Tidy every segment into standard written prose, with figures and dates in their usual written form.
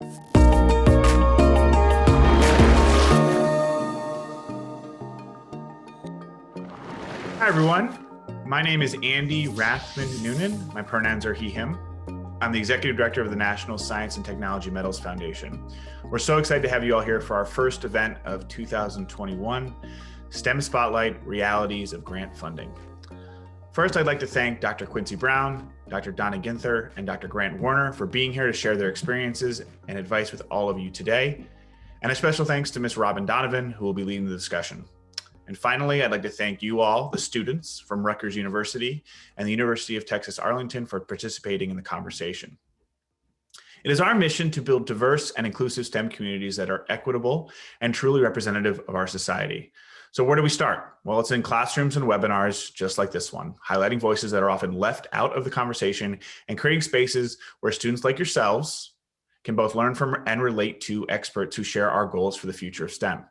Hi, everyone. My name is Andy Rathman Noonan. My pronouns are he, him. I'm the Executive Director of the National Science and Technology Medals Foundation. We're so excited to have you all here for our first event of 2021, STEM Spotlight, Realities of Grant Funding. First, I'd like to thank Dr. Quincy Brown, Dr. Donna Ginther, and Dr. Grant Warner for being here to share their experiences and advice with all of you today. And a special thanks to Ms. Robin Donovan, who will be leading the discussion. And finally, I'd like to thank you all, the students from Rutgers University and the University of Texas Arlington, for participating in the conversation. It is our mission to build diverse and inclusive STEM communities that are equitable and truly representative of our society. So where do we start? Well, it's in classrooms and webinars just like this one, highlighting voices that are often left out of the conversation and creating spaces where students like yourselves can both learn from and relate to experts who share our goals for the future of STEM.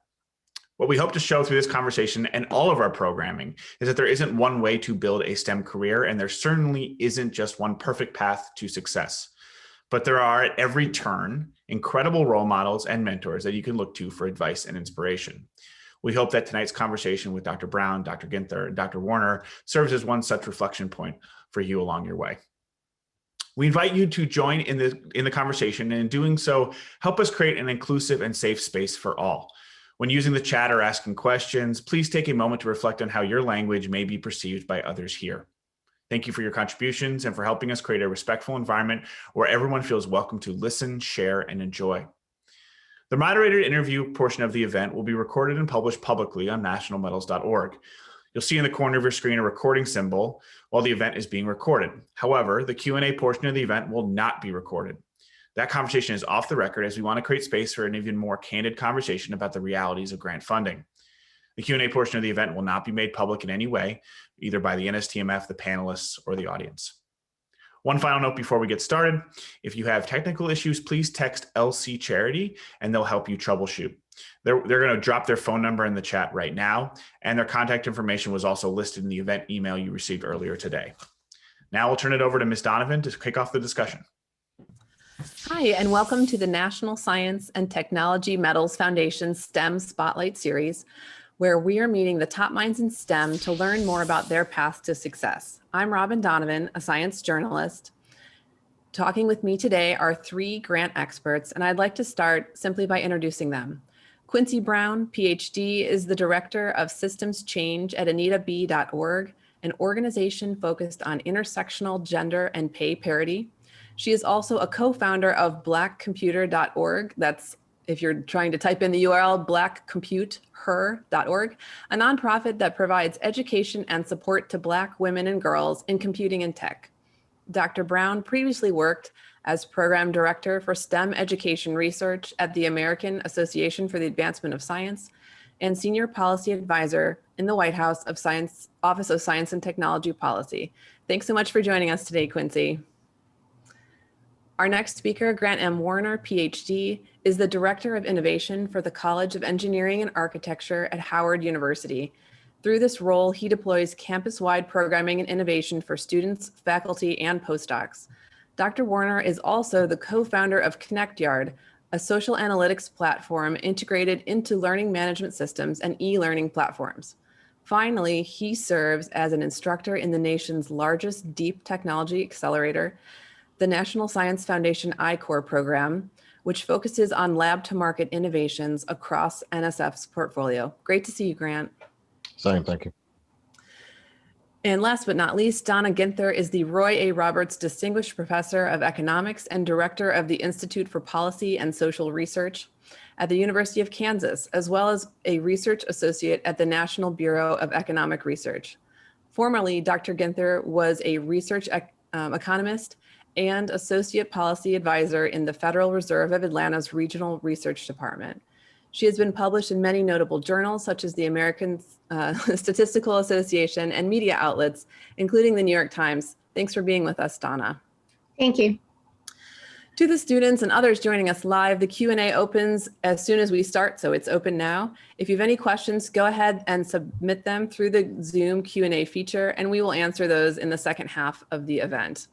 What we hope to show through this conversation and all of our programming is that there isn't one way to build a STEM career, and there certainly isn't just one perfect path to success. But there are, at every turn, incredible role models and mentors that you can look to for advice and inspiration. We hope that tonight's conversation with Dr. Brown, Dr. Ginther, and Dr. Warner serves as one such reflection point for you along your way. We invite you to join in the conversation, and in doing so, help us create an inclusive and safe space for all. When using the chat or asking questions, please take a moment to reflect on how your language may be perceived by others here. Thank you for your contributions and for helping us create a respectful environment where everyone feels welcome to listen, share, and enjoy. The moderated interview portion of the event will be recorded and published publicly on nationalmedals.org. You'll see in the corner of your screen a recording symbol while the event is being recorded. However, the Q&A portion of the event will not be recorded. That conversation is off the record, as we want to create space for an even more candid conversation about the realities of grant funding. The Q&A portion of the event will not be made public in any way, either by the NSTMF, the panelists, or the audience. One final note before we get started: if you have technical issues, please text LC Charity and they'll help you troubleshoot. They're going to drop their phone number in the chat right now, and their contact information was also listed in the event email you received earlier today. Now I'll turn it over to Ms. Donovan to kick off the discussion. Hi, and welcome to the National Science and Technology Medals Foundation STEM Spotlight Series, where we are meeting the top minds in STEM to learn more about their path to success. I'm Robin Donovan, a science journalist. Talking with me today are three grant experts, and I'd like to start simply by introducing them. Quincy Brown, PhD, is the Director of Systems Change at AnitaB.org, an organization focused on intersectional gender and pay parity. She is also a co-founder of blackcomputer.org. That's, if you're trying to type in the URL, blackcomputeher.org, a nonprofit that provides education and support to Black women and girls in computing and tech. Dr. Brown previously worked as program director for STEM education research at the American Association for the Advancement of Science and senior policy advisor in the White House Office of Science and Technology Policy. Thanks so much for joining us today, Quincy. Our next speaker, Grant M. Warner, PhD, is the Director of Innovation for the College of Engineering and Architecture at Howard University. Through this role, he deploys campus-wide programming and innovation for students, faculty, and postdocs. Dr. Warner is also the co-founder of ConnectYard, a social analytics platform integrated into learning management systems and e-learning platforms. Finally, he serves as an instructor in the nation's largest deep technology accelerator, the National Science Foundation I-Corps program, which focuses on lab-to-market innovations across NSF's portfolio. Great to see you, Grant. Same, thank you. And last but not least, Donna Ginther is the Roy A. Roberts Distinguished Professor of Economics and Director of the Institute for Policy and Social Research at the University of Kansas, as well as a research associate at the National Bureau of Economic Research. Formerly, Dr. Ginther was a research economist and Associate Policy Advisor in the Federal Reserve of Atlanta's Regional Research Department. She has been published in many notable journals, such as the American Statistical Association and media outlets, including the New York Times. Thanks for being with us, Donna. Thank you. To the students and others joining us live, the Q&A opens as soon as we start, so it's open now. If you have any questions, go ahead and submit them through the Zoom Q&A feature, and we will answer those in the second half of the event.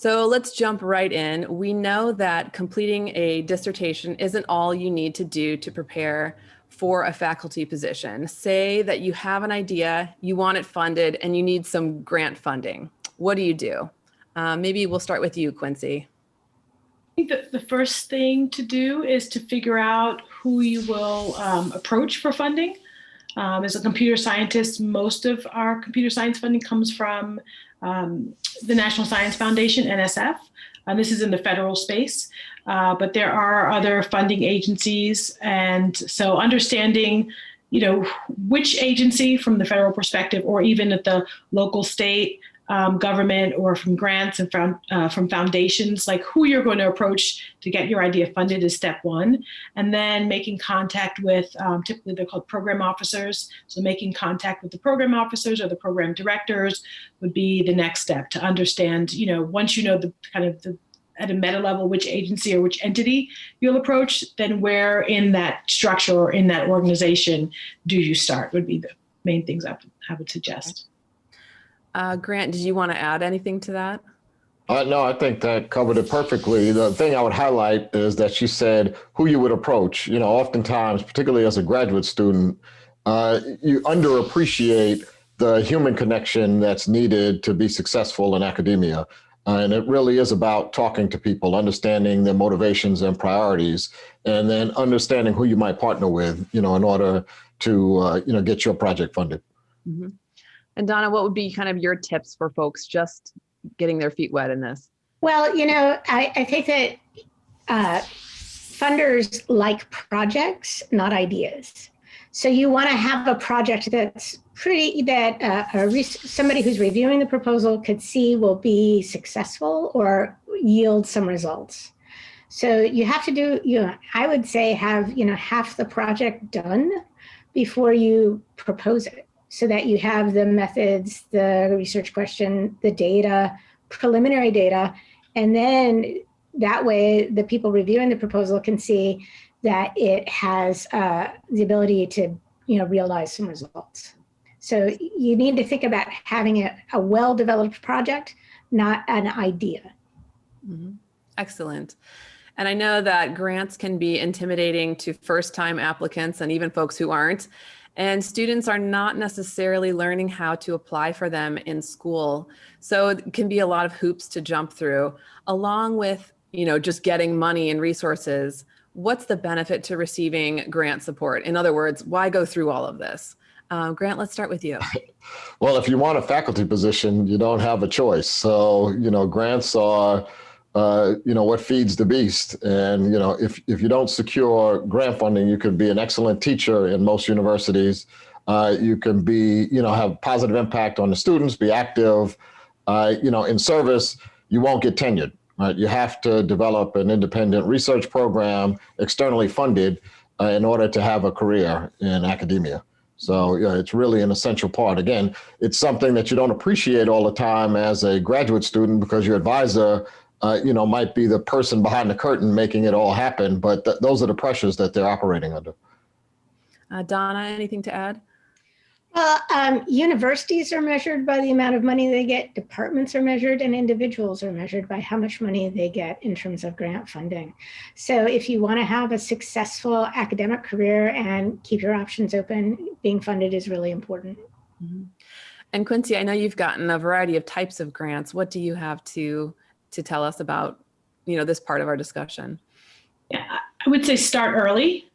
So let's jump right in. We know that completing a dissertation isn't all you need to do to prepare for a faculty position. Say that you have an idea, you want it funded, and you need some grant funding. What do you do? Maybe we'll start with you, Quincy. I think that the first thing to do is to figure out who you will approach for funding. As a computer scientist, most of our computer science funding comes from the National Science Foundation, NSF. This is in the federal space, but there are other funding agencies. And so understanding, which agency from the federal perspective, or even at the local, state government, or from grants and from foundations, like who you're going to approach to get your idea funded is step one. And then making contact with, typically they're called program officers. So making contact with the program officers or the program directors would be the next step to understand, once you know the kind of at a meta level, which agency or which entity you'll approach, then where in that structure or in that organization do you start would be the main things I would suggest. Grant, did you want to add anything to that? No, I think that covered it perfectly. The thing I would highlight is that she said who you would approach. Oftentimes, particularly as a graduate student, you underappreciate the human connection that's needed to be successful in academia. And it really is about talking to people, understanding their motivations and priorities, and then understanding who you might partner with, in order to, get your project funded. Mm-hmm. And Donna, what would be kind of your tips for folks just getting their feet wet in this? Well, I think that funders like projects, not ideas. So you want to have a project that's somebody who's reviewing the proposal could see will be successful or yield some results. So you have to do, I would say have, half the project done before you propose it, so that you have the methods, the research question, the data, preliminary data, and then that way the people reviewing the proposal can see that it has the ability to, realize some results. So you need to think about having a well-developed project, not an idea. Mm-hmm. Excellent. And I know that grants can be intimidating to first-time applicants and even folks who aren't. And students are not necessarily learning how to apply for them in school. So it can be a lot of hoops to jump through, along with, just getting money and resources. What's the benefit to receiving grant support? In other words, why go through all of this? Grant, let's start with you. Well, if you want a faculty position, you don't have a choice. So, grants are, what feeds the beast. And, if you don't secure grant funding, you could be an excellent teacher in most universities. You can be, have positive impact on the students, be active, in service. You won't get tenured, right? You have to develop an independent research program, externally funded, in order to have a career in academia. So it's really an essential part. Again, it's something that you don't appreciate all the time as a graduate student because your advisor might be the person behind the curtain making it all happen, but those are the pressures that they're operating under. Donna, anything to add? Well, universities are measured by the amount of money they get, departments are measured, and individuals are measured by how much money they get in terms of grant funding. So if you want to have a successful academic career and keep your options open, being funded is really important. Mm-hmm. And Quincy, I know you've gotten a variety of types of grants. What do you have to tell us about, this part of our discussion? Yeah, I would say start early.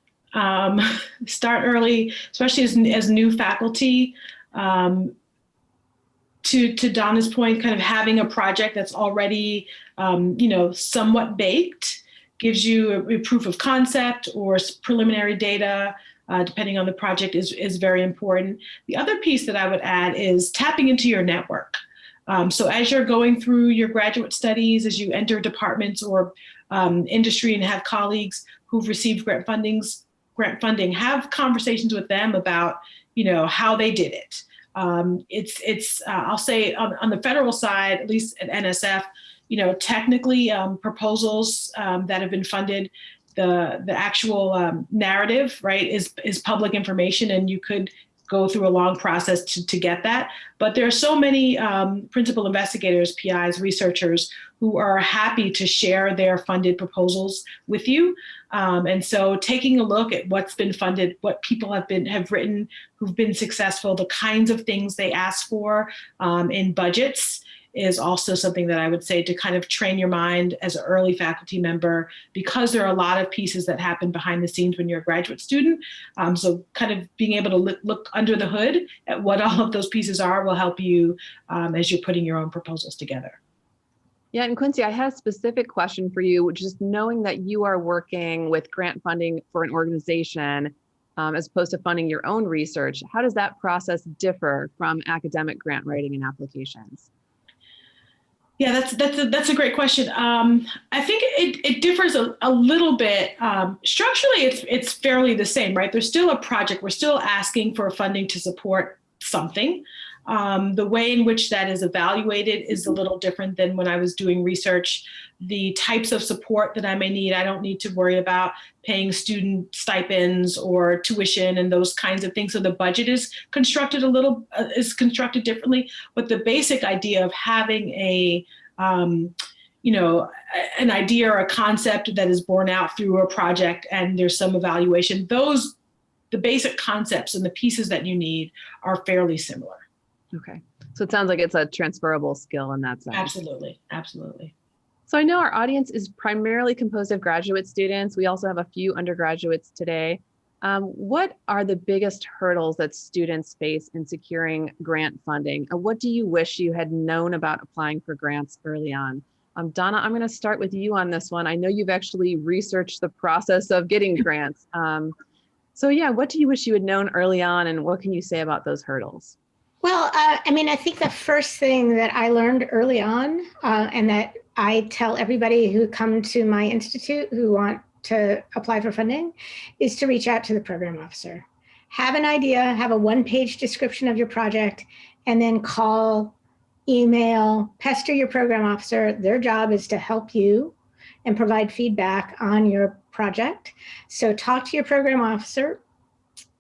Start early, especially as new faculty. To Donna's point, kind of having a project that's already, somewhat baked gives you a proof of concept or preliminary data, depending on the project, is very important. The other piece that I would add is tapping into your network. So as you're going through your graduate studies, as you enter departments or industry and have colleagues who've received grant funding, have conversations with them about, how they did it. I'll say on the federal side, at least at NSF, technically proposals that have been funded, the actual narrative, right, is public information, and you could go through a long process to get that. But there are so many principal investigators, PIs, researchers who are happy to share their funded proposals with you. And so taking a look at what's been funded, what people have written who've been successful, the kinds of things they ask for in budgets is also something that I would say to kind of train your mind as an early faculty member, because there are a lot of pieces that happen behind the scenes when you're a graduate student. So kind of being able to look under the hood at what all of those pieces are will help you as you're putting your own proposals together. Yeah, and Quincy, I had a specific question for you, which is knowing that you are working with grant funding for an organization as opposed to funding your own research. How does that process differ from academic grant writing and applications? Yeah, that's a great question. I think it differs a little bit. Structurally, it's fairly the same, right? There's still a project. We're still asking for funding to support something. The way in which that is evaluated is a little different than when I was doing research. The types of support that I may need, I don't need to worry about paying student stipends or tuition and those kinds of things. So the budget is constructed differently. But the basic idea of having an idea or a concept that is borne out through a project and there's some evaluation, the basic concepts and the pieces that you need are fairly similar. Okay. So it sounds like it's a transferable skill in that sense. Absolutely. Absolutely. So I know our audience is primarily composed of graduate students. We also have a few undergraduates today. What are the biggest hurdles that students face in securing grant funding? What do you wish you had known about applying for grants early on? Donna, I'm going to start with you on this one. I know you've actually researched the process of getting grants. So yeah, what do you wish you had known early on, and what can you say about those hurdles? Well, I think the first thing that I learned early on, and that I tell everybody who come to my institute who want to apply for funding, is to reach out to the program officer. Have an idea, have a one-page description of your project, and then call, email, pester your program officer. Their job is to help you and provide feedback on your project. So talk to your program officer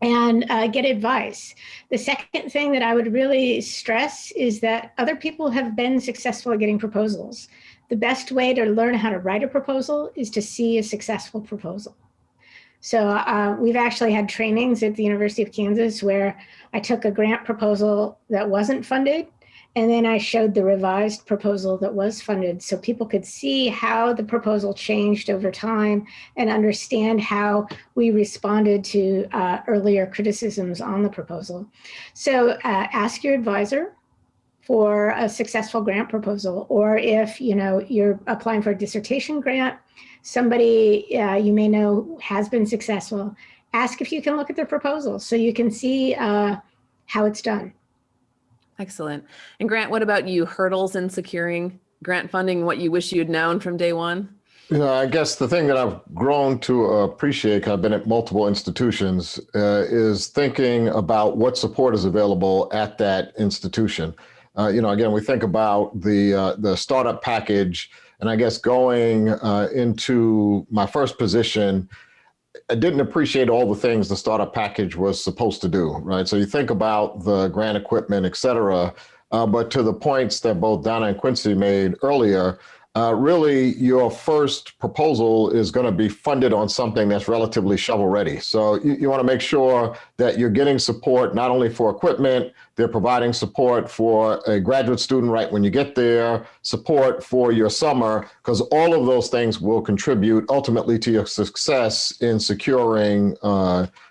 and get advice. The second thing that I would really stress is that other people have been successful at getting proposals. The best way to learn how to write a proposal is to see a successful proposal. So we've actually had trainings at the University of Kansas where I took a grant proposal that wasn't funded, and then I showed the revised proposal that was funded so people could see how the proposal changed over time and understand how we responded to earlier criticisms on the proposal. So ask your advisor for a successful grant proposal, or if you're applying for a dissertation grant, somebody you may know has been successful, ask if you can look at their proposal so you can see how it's done. Excellent. And Grant, what about you? Hurdles in securing grant funding, what you wish you'd known from day one? I guess the thing that I've grown to appreciate, 'cause I've been at multiple institutions, is thinking about what support is available at that institution. Again, we think about the startup package, and I guess going into my first position, I didn't appreciate all the things the startup package was supposed to do, right? So you think about the grant equipment, et cetera, but to the points that both Donna and Quincy made earlier, really your first proposal is going to be funded on something that's relatively shovel ready. So you want to make sure that you're getting support not only for equipment, they're providing support for a graduate student right when you get there, support for your summer, because all of those things will contribute ultimately to your success in securing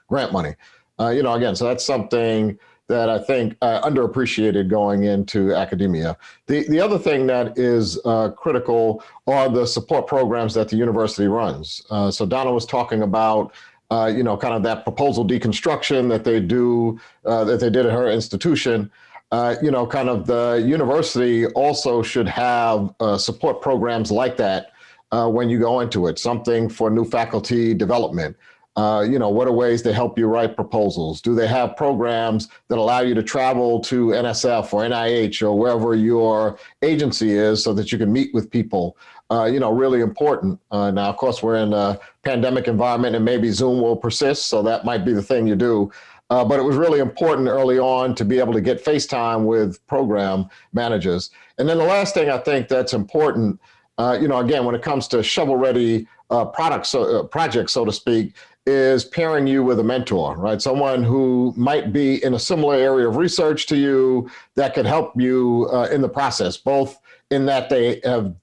grant money. Again, so that's something that I think underappreciated going into academia. The other thing that is critical are the support programs that the university runs. So Donna was talking about, kind of that proposal deconstruction that they do, that they did at her institution. Kind of the university also should have support programs like that when you go into it, something for new faculty development. What are ways to help you write proposals? Do they have programs that allow you to travel to NSF or NIH or wherever your agency is so that you can meet with people? Really important. Now, of course, we're in a pandemic environment and maybe Zoom will persist, so that might be the thing you do. but it was really important early on to be able to get FaceTime with program managers. And then the last thing I think that's important, again, when it comes to shovel-ready projects, so to speak, is pairing you with a mentor, right? Someone who might be in a similar area of research to you that could help you in the process, both in that they have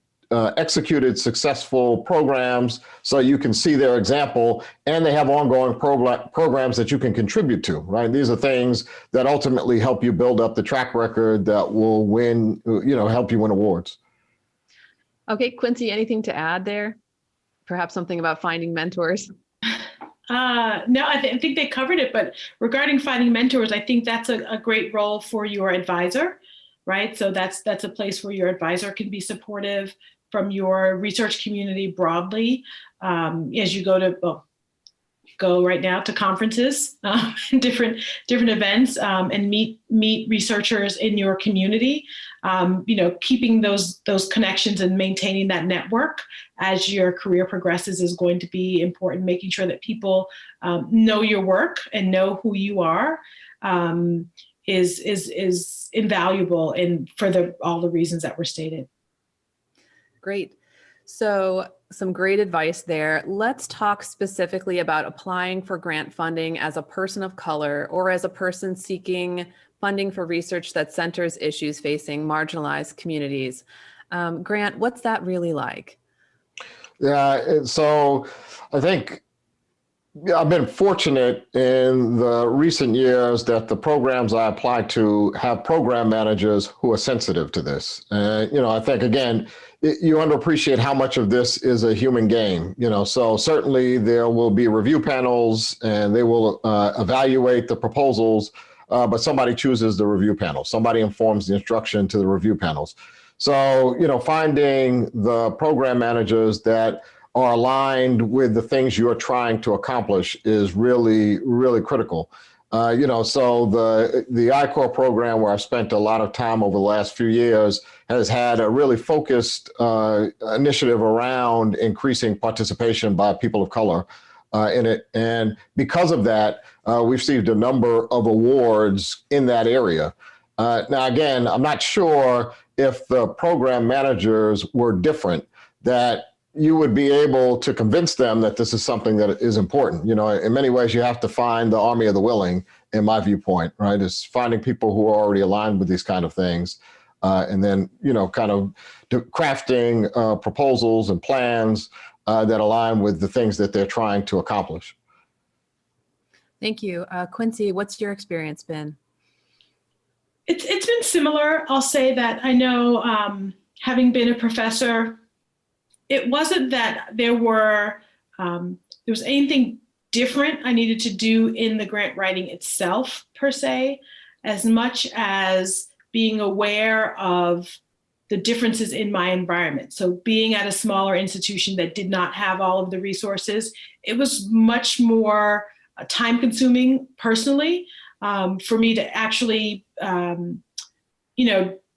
executed successful programs so you can see their example, and they have ongoing programs that you can contribute to, right? These are things that ultimately help you build up the track record that will help you win awards. Okay, Quincy, anything to add there? Perhaps something about finding mentors? No, I think they covered it, but regarding finding mentors, I think that's a great role for your advisor, right? So that's a place where your advisor can be supportive from your research community broadly, as you go right now to conferences, different events, and meet researchers in your community. Keeping those connections and maintaining that network as your career progresses is going to be important. Making sure that people know your work and know who you are is invaluable for all the reasons that were stated. Great. So some great advice there. Let's talk specifically about applying for grant funding as a person of color or as a person seeking funding for research that centers issues facing marginalized communities. Grant, what's that really like? Yeah, so I think I've been fortunate in the recent years that the programs I apply to have program managers who are sensitive to this. I think, again, you underappreciate how much of this is a human game. So certainly there will be review panels and they will evaluate the proposals, but somebody chooses the review panel. Somebody informs the instruction to the review panels. So, finding the program managers that are aligned with the things you're trying to accomplish is really, really critical. So the I-Corps program, where I've spent a lot of time over the last few years, has had a really focused initiative around increasing participation by people of color in it. And because of that, we've received a number of awards in that area. Now, again, I'm not sure if the program managers were different, that you would be able to convince them that this is something that is important. In many ways, you have to find the army of the willing, in my viewpoint, right? Is finding people who are already aligned with these kind of things, and then, kind of crafting proposals and plans that align with the things that they're trying to accomplish. Thank you. Quincy, what's your experience been? It's been similar. I'll say that I know, having been a professor, it wasn't that there was anything different I needed to do in the grant writing itself, per se, as much as being aware of the differences in my environment. So being at a smaller institution that did not have all of the resources, it was much more time consuming personally for me to actually,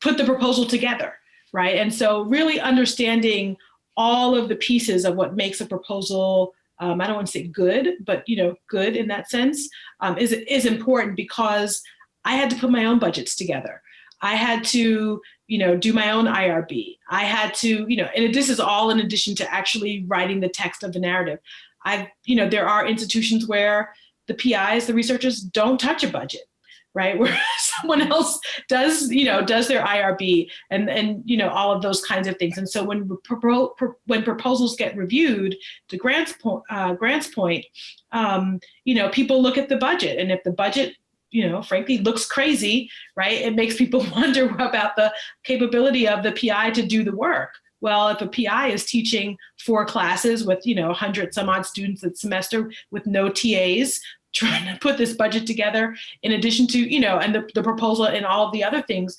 put the proposal together, right? And so really understanding all of the pieces of what makes a proposal, I don't want to say good, but good in that sense, is important, because I had to put my own budgets together. I had to, do my own IRB. I had to, and this is all in addition to actually writing the text of the narrative. There are institutions where the PIs, the researchers, don't touch a budget, right? Where someone else does their IRB and all of those kinds of things. And so when proposals get reviewed, to Grant's point, people look at the budget, and if the budget, frankly, looks crazy, right, it makes people wonder about the capability of the PI to do the work. Well, if a PI is teaching 4 classes with 100 some odd students a semester with no TAs, trying to put this budget together, in addition to, and the proposal and all of the other things,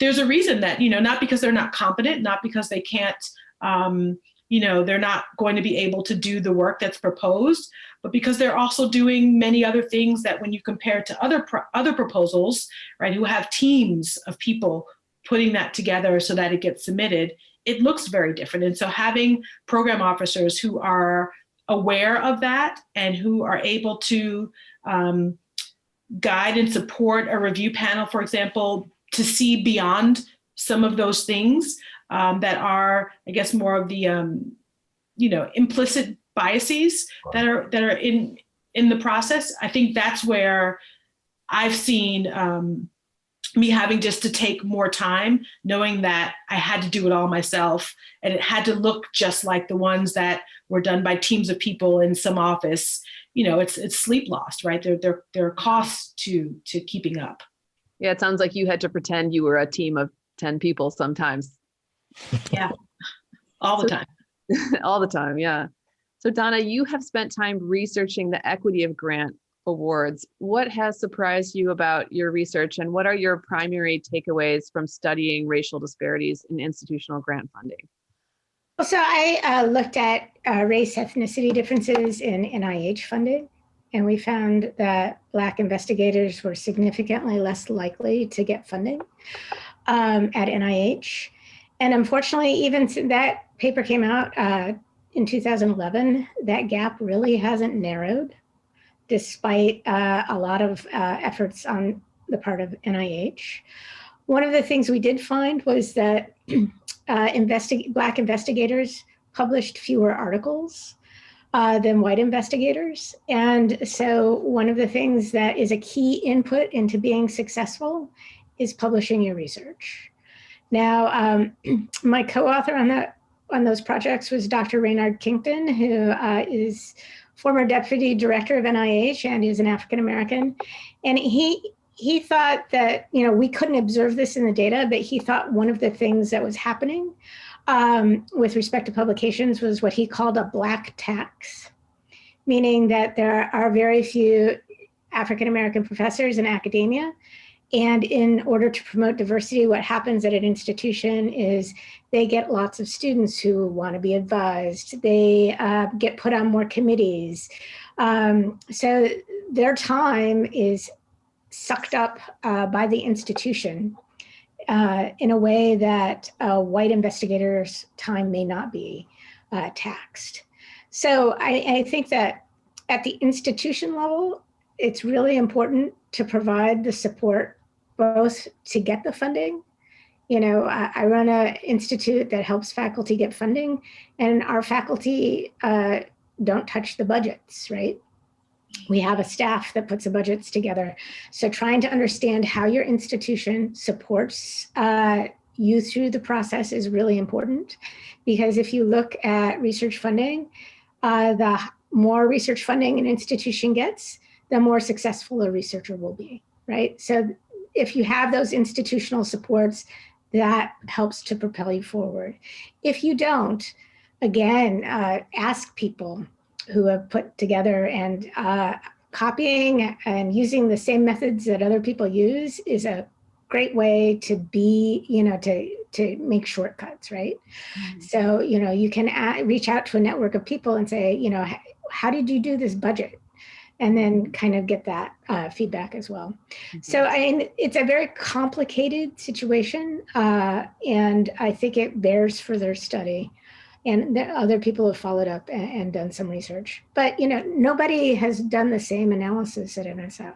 there's a reason that, not because they're not competent, not because they can't, they're not going to be able to do the work that's proposed, but because they're also doing many other things that, when you compare it to other proposals, right, who have teams of people putting that together so that it gets submitted, it looks very different. And so having program officers who are aware of that and who are able to, guide and support a review panel, for example, to see beyond some of those things that are, I guess, more of the implicit biases that are in the process. I think that's where I've seen me having just to take more time, knowing that I had to do it all myself, and it had to look just like the ones that were done by teams of people in some office. It's sleep lost, right? There are costs to keeping up. Yeah, it sounds like you had to pretend you were a team of 10 people sometimes. Yeah, all the time. All the time, yeah. So Donna, you have spent time researching the equity of grant awards. What has surprised you about your research, and what are your primary takeaways from studying racial disparities in institutional grant funding? So I looked at race ethnicity differences in NIH funding, and we found that Black investigators were significantly less likely to get funding at NIH. And unfortunately, even since that paper came out in 2011, that gap really hasn't narrowed, despite a lot of efforts on the part of NIH. One of the things we did find was that Black investigators published fewer articles than white investigators. And so one of the things that is a key input into being successful is publishing your research. Now, my co-author on those projects was Dr. Raynard Kington, who is former deputy director of NIH and is an African-American. And he thought that, we couldn't observe this in the data, but he thought one of the things that was happening with respect to publications was what he called a Black tax, meaning that there are very few African-American professors in academia. And in order to promote diversity, what happens at an institution is they get lots of students who want to be advised. They get put on more committees. So their time is sucked up by the institution in a way that white investigators' time may not be taxed. So I think that at the institution level, it's really important to provide the support both to get the funding. I run an institute that helps faculty get funding, and our faculty don't touch the budgets, right? We have a staff that puts the budgets together. So trying to understand how your institution supports you through the process is really important, because if you look at research funding, the more research funding an institution gets, the more successful a researcher will be, right? So if you have those institutional supports, that helps to propel you forward. If you don't, again, ask people who have put together, and copying and using the same methods that other people use is a great way to be, to make shortcuts, right? Mm-hmm. So, you can reach out to a network of people and say, how did you do this budget? And then kind of get that feedback as well. Mm-hmm. So it's a very complicated situation, and I think it bears further study. And other people have followed up and done some research. But nobody has done the same analysis at NSF.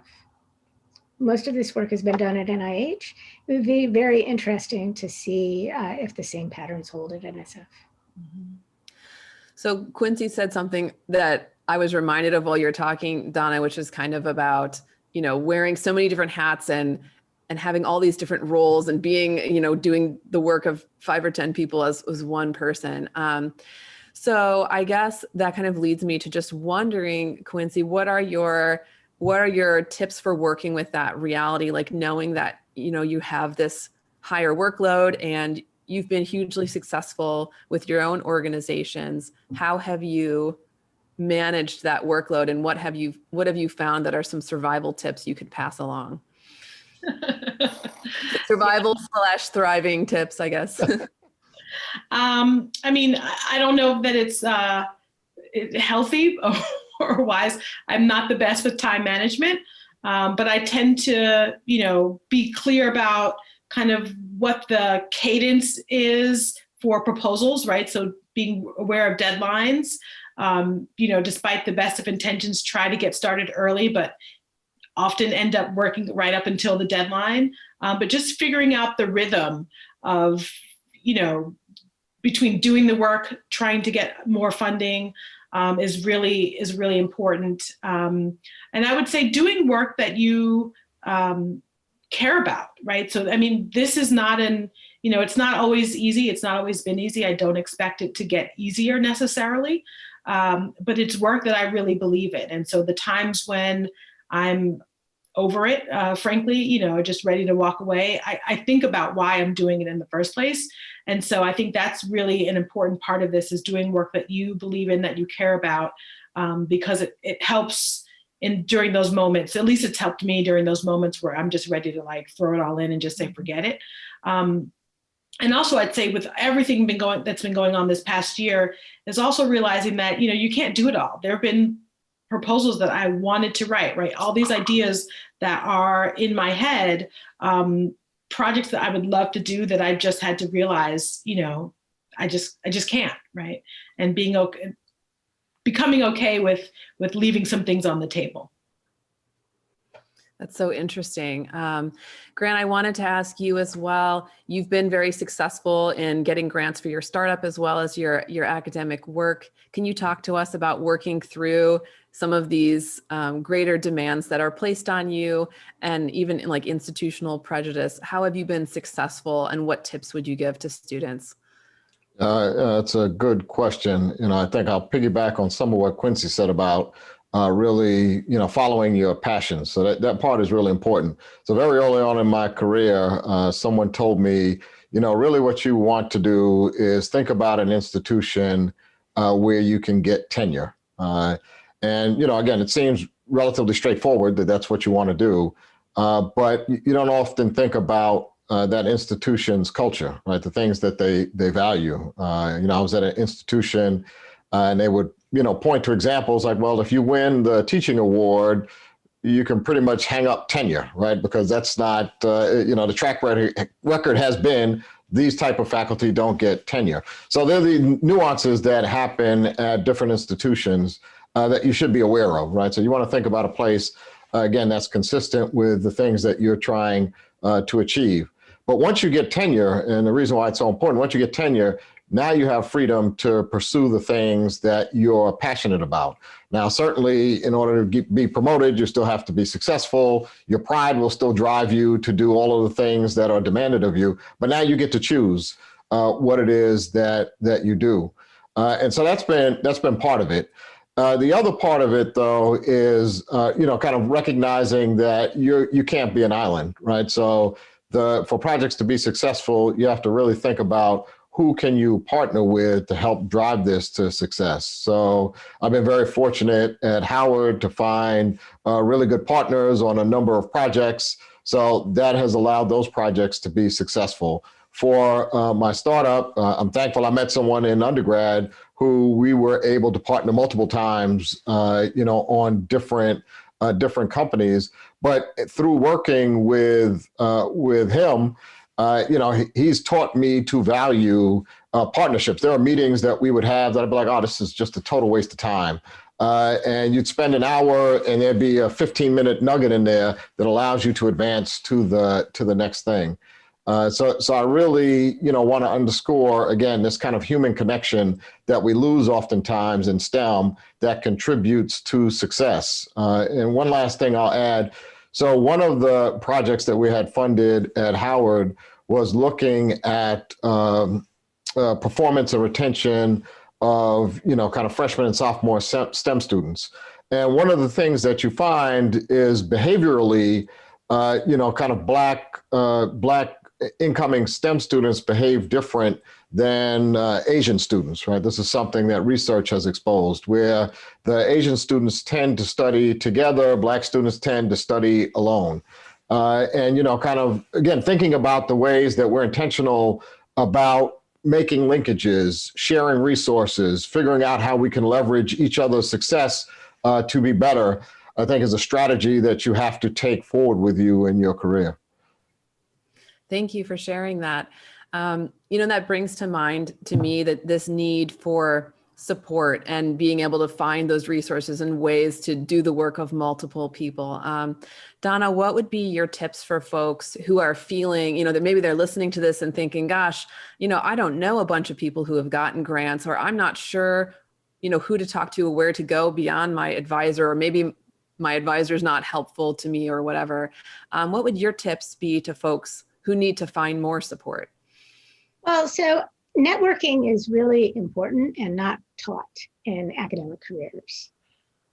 Most of this work has been done at NIH. It would be very interesting to see if the same patterns hold at NSF. Mm-hmm. So Quincy said something that I was reminded of while you're talking, Donna, which is kind of about, wearing so many different hats and having all these different roles and being, doing the work of 5 or 10 people as one person. So I guess that kind of leads me to just wondering, Quincy, what are your tips for working with that reality? Like knowing that, you have this higher workload and you've been hugely successful with your own organizations. How have you managed that workload, and what have you found that are some survival tips you could pass along? Survival / thriving tips, I guess. I don't know that it's healthy or wise. I'm not the best with time management, but I tend to, be clear about kind of what the cadence is for proposals, right? So being aware of deadlines, despite the best of intentions, try to get started early, but often end up working right up until the deadline. But just figuring out the rhythm of, between doing the work, trying to get more funding, is really important. And I would say doing work that you care about, right? So, I mean, this is not it's not always easy. It's not always been easy. I don't expect it to get easier necessarily, but it's work that I really believe in. And so the times when I'm over it, frankly, just ready to walk away, I think about why I'm doing it in the first place. And so I think that's really an important part of this, is doing work that you believe in, that you care about, because it helps during those moments. At least it's helped me during those moments where I'm just ready to like throw it all in and just say, forget it. And also I'd say with everything that's been going on this past year, is also realizing that, you can't do it all. There have been proposals that I wanted to write, all these ideas that are in my head, projects that I would love to do that I just had to realize, I just can't, right? And becoming okay with leaving some things on the table. That's so interesting. Grant, I wanted to ask you as well. You've been very successful in getting grants for your startup as well as your academic work. Can you talk to us about working through some of these greater demands that are placed on you, and even in like institutional prejudice? How have you been successful, and what tips would you give to students? That's a good question. I think I'll piggyback on some of what Quincy said about really, following your passions. So that part is really important. So very early on in my career, someone told me, really what you want to do is think about an institution where you can get tenure. And, again, it seems relatively straightforward that that's what you want to do. But you don't often think about that institution's culture, right? The things that they value. I was at an institution and they would, point to examples like, well, if you win the teaching award, you can pretty much hang up tenure, right? Because that's not, the track record has been these type of faculty don't get tenure. So there are the nuances that happen at different institutions that you should be aware of, right? So you want to think about a place, again, that's consistent with the things that you're trying to achieve. But once you get tenure, and the reason why it's so important, once you get tenure, now you have freedom to pursue the things that you're passionate about. Now, certainly, in order to be promoted, you still have to be successful. Your pride will still drive you to do all of the things that are demanded of you. But now you get to choose what it is that you do. And so that's been part of it. The other part of it, though, is kind of recognizing that you can't be an island, right? So for projects to be successful, you have to really think about who can you partner with to help drive this to success. So I've been very fortunate at Howard to find really good partners on a number of projects. So that has allowed those projects to be successful. For my startup, I'm thankful I met someone in undergrad who we were able to partner multiple times, on different companies. But through working with him, he's taught me to value partnerships. There are meetings that we would have that I'd be like, oh, this is just a total waste of time. And you'd spend an hour and there'd be a 15-minute nugget in there that allows you to advance to the next thing. So I really, want to underscore, again, this kind of human connection that we lose oftentimes in STEM that contributes to success. And one last thing I'll add. So one of the projects that we had funded at Howard was looking at performance and retention of, kind of freshman and sophomore STEM students. And one of the things that you find is behaviorally, kind of black incoming STEM students behave different than Asian students, right? This is something that research has exposed, where the Asian students tend to study together, Black students tend to study alone. And, kind of, again, thinking about the ways that we're intentional about making linkages, sharing resources, figuring out how we can leverage each other's success to be better, I think is a strategy that you have to take forward with you in your career. Thank you for sharing that. That brings to mind to me that this need for support and being able to find those resources and ways to do the work of multiple people. Donna, what would be your tips for folks who are feeling, that maybe they're listening to this and thinking, gosh, I don't know a bunch of people who have gotten grants, or I'm not sure, who to talk to or where to go beyond my advisor, or maybe my advisor is not helpful to me or whatever. What would your tips be to folks who need to find more support? Well, so networking is really important and not taught in academic careers.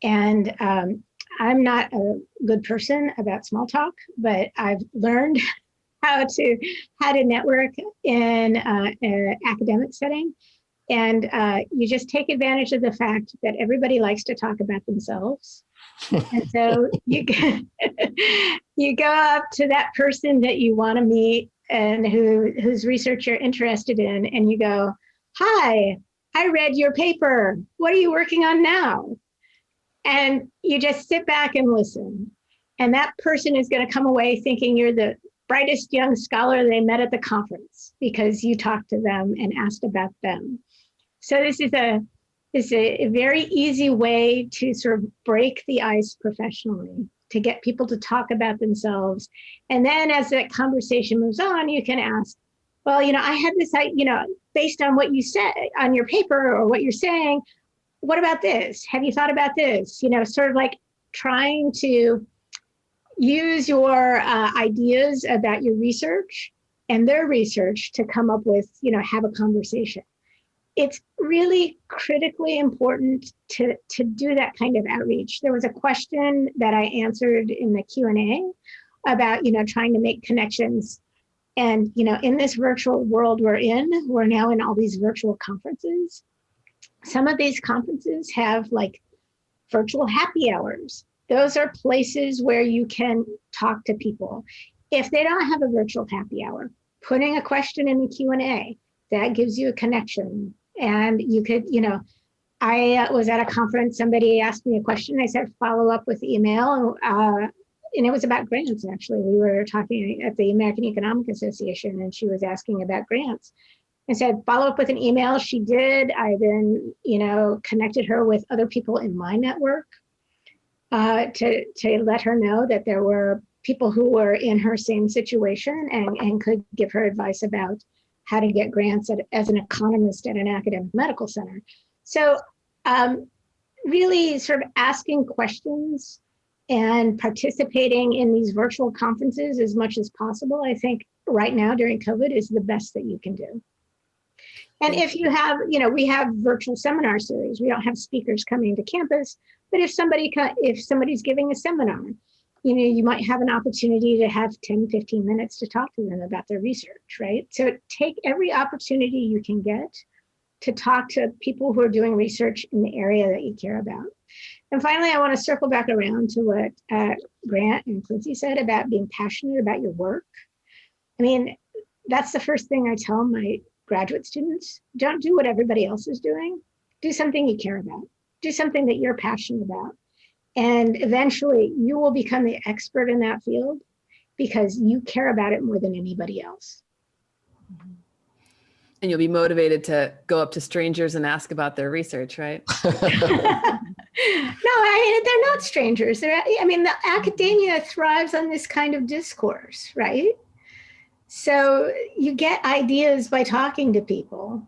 And I'm not a good person about small talk, but I've learned how to network in an academic setting. And you just take advantage of the fact that everybody likes to talk about themselves. And so you go up to that person that you want to meet and whose research you're interested in, and you go, "Hi, I read your paper. What are you working on now?" And you just sit back and listen. And that person is going to come away thinking you're the brightest young scholar they met at the conference because you talked to them and asked about them. So this is a very easy way to sort of break the ice professionally, to get people to talk about themselves. And then as that conversation moves on, you can ask, well, I had this, based on what you said on your paper or what you're saying, what about this? Have you thought about this? Sort of like trying to use your ideas about your research and their research to come up with, have a conversation. It's really critically important to do that kind of outreach. There was a question that I answered in the Q&A about, trying to make connections. And, in this virtual world we're now in all these virtual conferences. Some of these conferences have like virtual happy hours. Those are places where you can talk to people. If they don't have a virtual happy hour, putting a question in the Q&A, that gives you a connection. And you could, I was at a conference, somebody asked me a question. I said, follow up with email. And it was about grants, actually. We were talking at the American Economic Association, and she was asking about grants. I said, follow up with an email. She did. I then, connected her with other people in my network to let her know that there were people who were in her same situation and could give her advice about how to get grants as an economist at an academic medical center. So really sort of asking questions and participating in these virtual conferences as much as possible, I think right now during COVID is the best that you can do. And if you have, we have virtual seminar series. We don't have speakers coming to campus, but if somebody's giving a seminar, you might have an opportunity to have 10, 15 minutes to talk to them about their research, right? So take every opportunity you can get to talk to people who are doing research in the area that you care about. And finally, I want to circle back around to what Grant and Quincy said about being passionate about your work. I mean, that's the first thing I tell my graduate students. Don't do what everybody else is doing. Do something you care about. Do something that you're passionate about. And eventually you will become the expert in that field because you care about it more than anybody else. And you'll be motivated to go up to strangers and ask about their research, right? No, they're not strangers. The academia thrives on this kind of discourse, right? So you get ideas by talking to people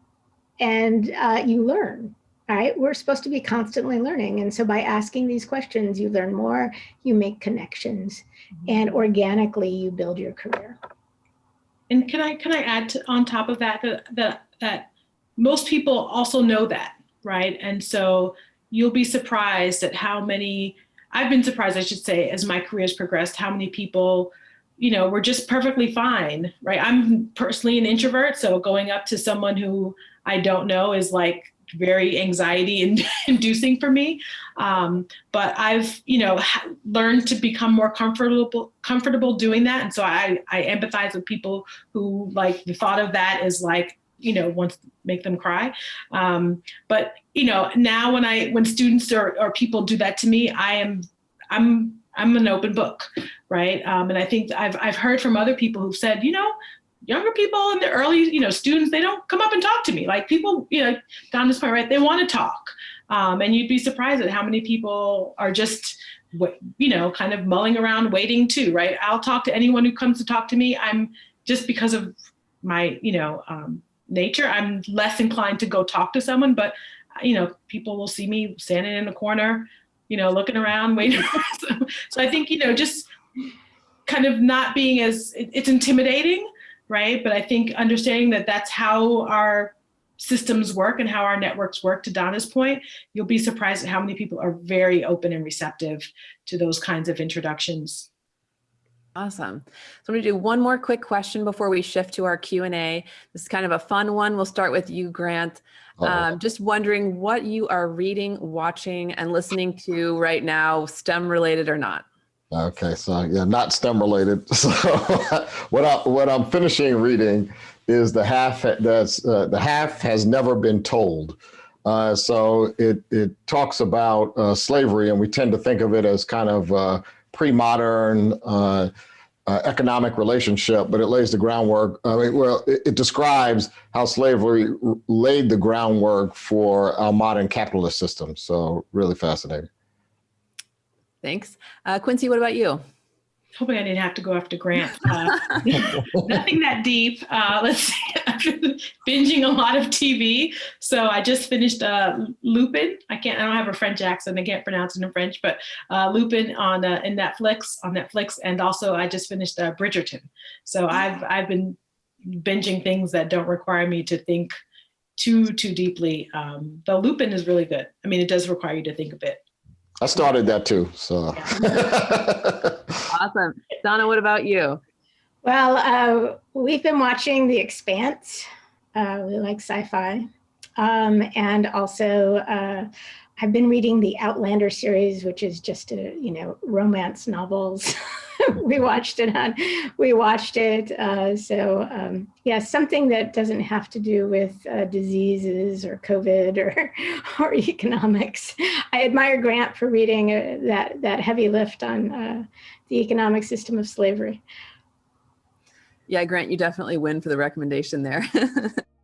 and you learn. All right, we're supposed to be constantly learning. And so by asking these questions, you learn more, you make connections, and organically you build your career. And can I add on top of that most people also know that, right? And so you'll be surprised at I've been surprised, I should say, as my career has progressed, how many people, were just perfectly fine, right? I'm personally an introvert, so going up to someone who I don't know is like very anxiety inducing for me. But I've, learned to become more comfortable doing that. And so I empathize with people who like the thought of that is like, wants to make them cry. But, now when students or people do that to me, I'm an open book, right? And I think I've heard from other people who've said, younger people in the early, students, they don't come up and talk to me. Like people, Donna's point, right? They want to talk. And you'd be surprised at how many people are just, kind of mulling around waiting too, right? I'll talk to anyone who comes to talk to me. I'm just because of my, nature, I'm less inclined to go talk to someone, but, people will see me standing in the corner, looking around, waiting. So I think, just kind of not being it's intimidating, right? But I think understanding that that's how our systems work and how our networks work, to Donna's point, you'll be surprised at how many people are very open and receptive to those kinds of introductions. Awesome. So I'm going to do one more quick question before we shift to our Q&A. This is kind of a fun one. We'll start with you, Grant. Just wondering what you are reading, watching, and listening to right now, STEM related or not. Okay, so yeah, not STEM related. So what I'm finishing reading is the half has never been told. So it talks about slavery, and we tend to think of it as kind of pre-modern economic relationship, but it lays the groundwork. It describes how slavery laid the groundwork for our modern capitalist system. So really fascinating. Thanks. Quincy, what about you? Hoping I didn't have to go after Grant. Nothing that deep. Let's see. I've been binging a lot of TV. So I just finished Lupin. I don't have a French accent. I can't pronounce it in French, but Lupin on Netflix. And also I just finished Bridgerton. So I've been binging things that don't require me to think too deeply. Though Lupin is really good. I mean, it does require you to think a bit. I started that too, so. Awesome. Donna, what about you? Well, we've been watching The Expanse. We like sci-fi. And also I've been reading the Outlander series, which is just romance novels. we watched it. Yeah, something that doesn't have to do with diseases or COVID or economics. I admire Grant for reading that heavy lift on the economic system of slavery. Yeah, Grant, you definitely win for the recommendation there.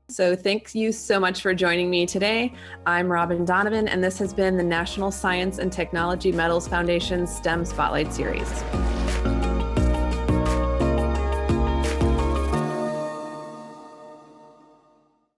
So thank you so much for joining me today. I'm Robin Donovan, and this has been the National Science and Technology Medals Foundation STEM Spotlight Series.